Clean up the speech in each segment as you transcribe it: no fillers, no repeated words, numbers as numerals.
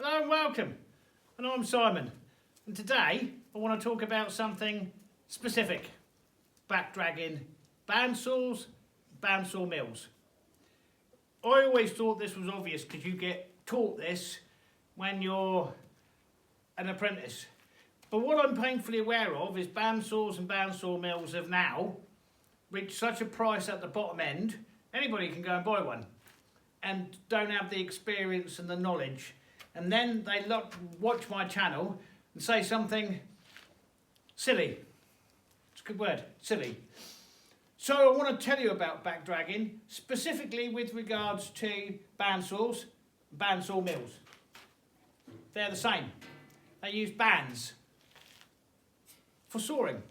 Hello and welcome, and I'm Simon, and today I want to talk about something specific: backdragging bandsaws, bandsaw mills. I always thought this was obvious because you get taught this when you're an apprentice, but what I'm painfully aware of is bandsaws and bandsaw mills have now reached such a price at the bottom end, anybody can go and buy one, and don't have the experience and the knowledge. And then they watch my channel and say something silly. It's a good word, silly. So I want to tell you about backdragging, specifically with regards to bandsaws, bandsaw mills. They're the same. They use bands for sawing.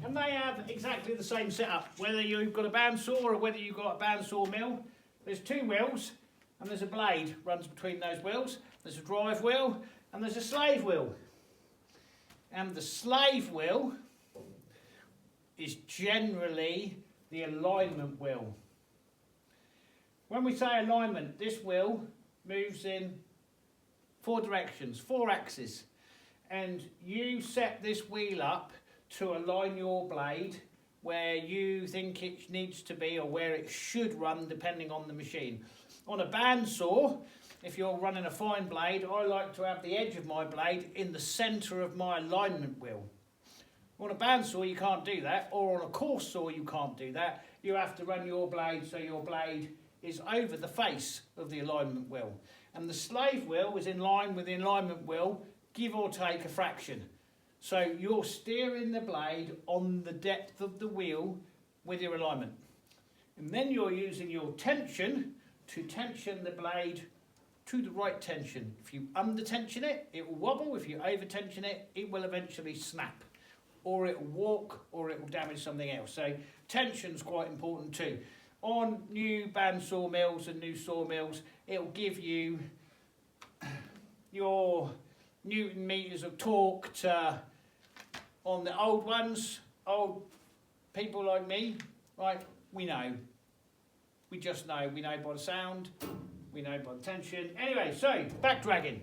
And they have exactly the same setup, whether you've got a bandsaw or whether you've got a bandsaw mill. There's two wheels, and there's a blade runs between those wheels. There's a drive wheel and there's a slave wheel. And the slave wheel is generally the alignment wheel. When we say alignment, this wheel moves in 4 directions, 4 axes. And you set this wheel up to align your blade where you think it needs to be or where it should run depending on the machine. On a bandsaw, if you're running a fine blade, I like to have the edge of my blade in the centre of my alignment wheel. On a bandsaw you can't do that, or on a coarse saw you can't do that. You have to run your blade so your blade is over the face of the alignment wheel. And the slave wheel is in line with the alignment wheel, give or take a fraction. So you're steering the blade on the depth of the wheel with your alignment. And then you're using your tension to tension the blade to the right tension. If you under-tension it, it will wobble. If you over-tension it, it will eventually snap. Or it will walk, or it will damage something else. So tension's quite important too. On new bandsaw mills and new sawmills, it will give you your Newton meters of torque to, on the old ones, old people like me, right, we know. We just know. We know by the sound, we know by the tension. Anyway, so, backdragging.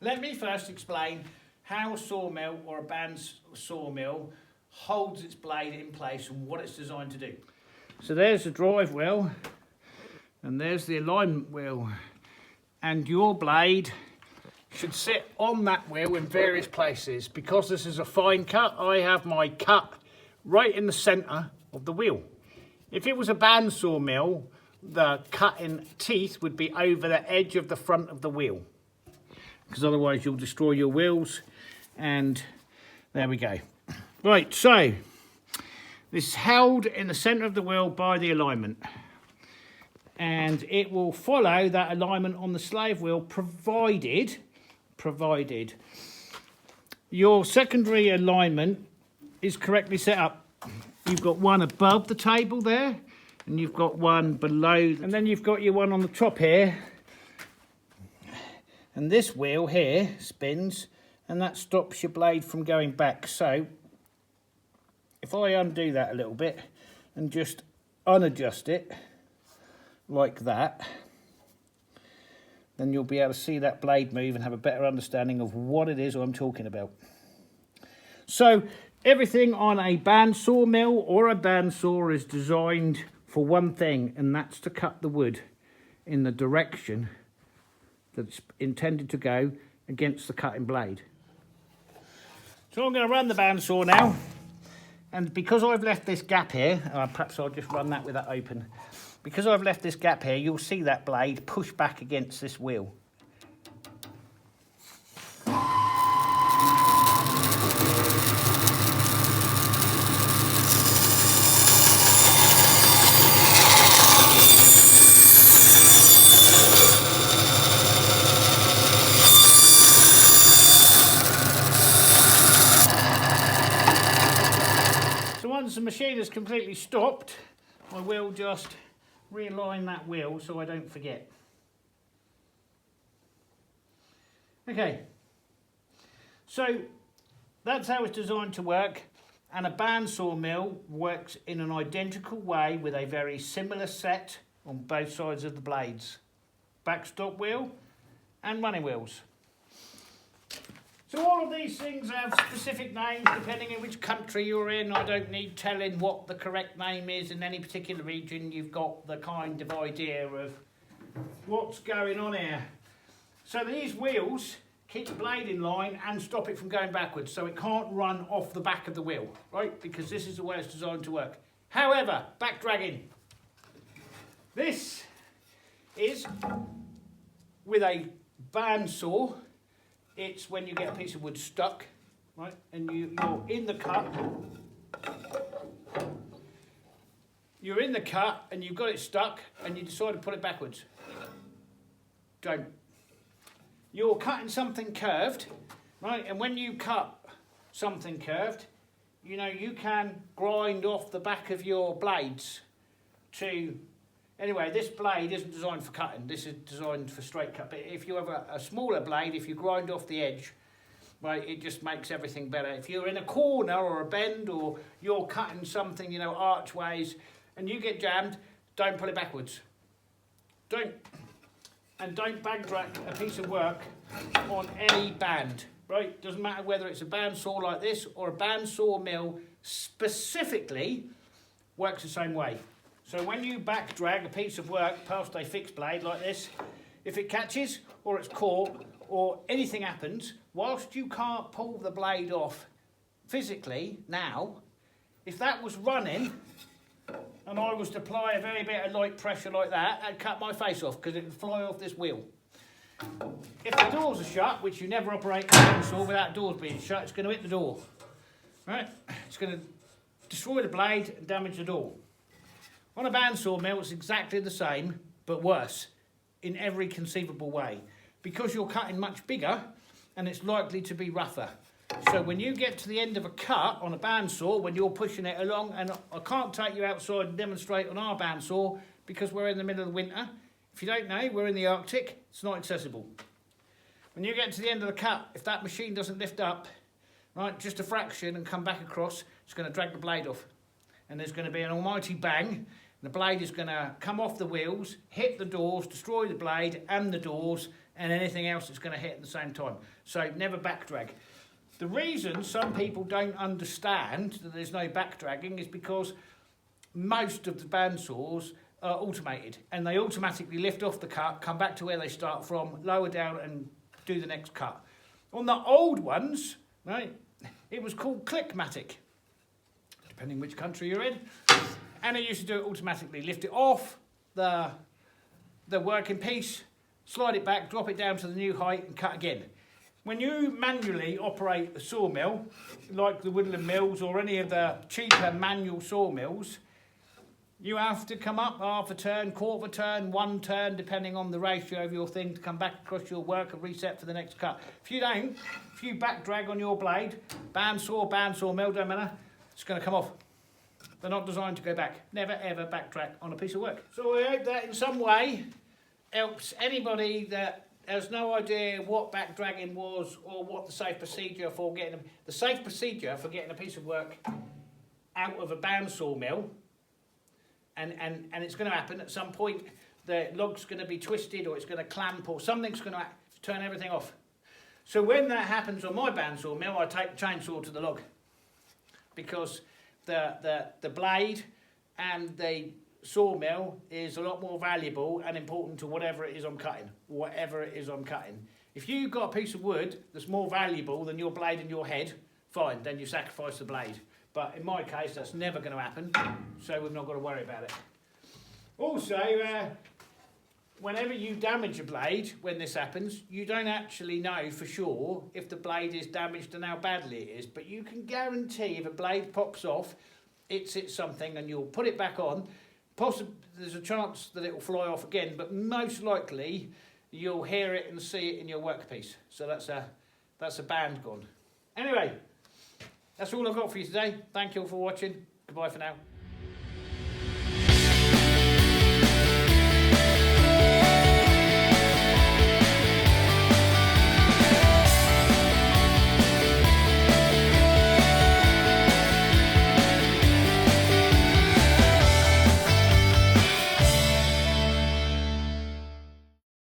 Let me first explain how a sawmill or a bandsaw mill holds its blade in place and what it's designed to do. So there's the drive wheel, and there's the alignment wheel. And your blade should sit on that wheel in various places. Because this is a fine cut, I have my cut right in the centre of the wheel. If it was a bandsaw mill, the cutting teeth would be over the edge of the front of the wheel, because otherwise you'll destroy your wheels. And there we go. Right, so this is held in the centre of the wheel by the alignment, and it will follow that alignment on the slave wheel, provided your secondary alignment is correctly set up. You've got one above the table there, and you've got one below, and then you've got your one on the top here. And this wheel here spins, and that stops your blade from going back. So if I undo that a little bit and just unadjust it like that, then you'll be able to see that blade move and have a better understanding of what it is I'm talking about. So everything on a bandsaw mill or a bandsaw is designed for one thing, and that's to cut the wood in the direction that's intended to go against the cutting blade. So I'm going to run the bandsaw now, and because I've left this gap here, perhaps I'll just run that with that open. Because I've left this gap here, you'll see that blade push back against this wheel. So once the machine is completely stopped, I will just realign that wheel so I don't forget. Okay, so that's how it's designed to work, and a bandsaw mill works in an identical way with a very similar set on both sides of the blades. backstop wheel and running wheels. So all of these things have specific names depending on which country you're in. I don't need telling what the correct name is in any particular region. You've got the kind of idea of what's going on here. So these wheels keep the blade in line and stop it from going backwards, so it can't run off the back of the wheel, right? Because this is the way it's designed to work. However, back dragging. This is with a bandsaw. It's when you get a piece of wood stuck, right? And you're in the cut. You're in the cut and you've got it stuck and you decide to put it backwards. Don't. You're cutting something curved, right? And when you cut something curved, you know, you can grind off the back of your blades to... Anyway, this blade isn't designed for cutting. This is designed for straight cut. But if you have a smaller blade, if you grind off the edge, right, it just makes everything better. If you're in a corner or a bend or you're cutting something, you know, archways, and you get jammed, don't pull it backwards. Don't. And don't bag drag a piece of work on any band, right? Doesn't matter whether it's a bandsaw like this or a bandsaw mill specifically works the same way. So when you back drag a piece of work past a fixed blade like this, if it catches or it's caught or anything happens, whilst you can't pull the blade off physically now, if that was running and I was to apply a very bit of light pressure like that, I'd cut my face off because it would fly off this wheel. If the doors are shut, which you never operate a bandsaw without doors being shut, it's going to hit the door. Right? It's going to destroy the blade and damage the door. On a bandsaw mill, it's exactly the same, but worse, in every conceivable way. Because you're cutting much bigger, and it's likely to be rougher. So when you get to the end of a cut on a bandsaw, when you're pushing it along, and I can't take you outside and demonstrate on our bandsaw, because we're in the middle of the winter. If you don't know, we're in the Arctic, it's not accessible. When you get to the end of the cut, if that machine doesn't lift up, right, just a fraction and come back across, it's going to drag the blade off. And there's going to be an almighty bang. The blade is going to come off the wheels, hit the doors, destroy the blade and the doors, and anything else that's going to hit at the same time. So never back drag. The reason some people don't understand that there's no back dragging is because most of the bandsaws are automated, and they automatically lift off the cut, come back to where they start from, lower down and do the next cut. On the old ones, right, it was called Clickmatic, depending which country you're in. And it used to do it automatically. Lift it off the working piece, slide it back, drop it down to the new height and cut again. When you manually operate a sawmill, like the Woodland Mills or any of the cheaper manual sawmills, you have to come up half a turn, quarter of a turn, 1 turn, depending on the ratio of your thing, to come back across your work and reset for the next cut. If you don't, if you back drag on your blade, bandsaw mill, don't matter, it's going to come off. They're not designed to go back. Never ever backtrack on a piece of work. So I hope that in some way helps anybody that has no idea what backdragging was or what the safe procedure for getting the safe procedure for getting a piece of work out of a bandsaw mill. And it's going to happen at some point. The log's going to be twisted or it's going to clamp or something's going to turn everything off. So when that happens on my bandsaw mill, I take the chainsaw to the log, because the blade and the sawmill is a lot more valuable and important to whatever it is I'm cutting. If you've got a piece of wood that's more valuable than your blade and your head, fine, then you sacrifice the blade. But in my case, that's never going to happen, so we've not got to worry about it. Also, whenever you damage a blade, when this happens, you don't actually know for sure if the blade is damaged and how badly it is, but you can guarantee if a blade pops off, it's hit something and you'll put it back on. Possibly there's a chance that it will fly off again, but most likely you'll hear it and see it in your workpiece. So that's a band gone. Anyway, that's all I've got for you today. Thank you all for watching. Goodbye for now.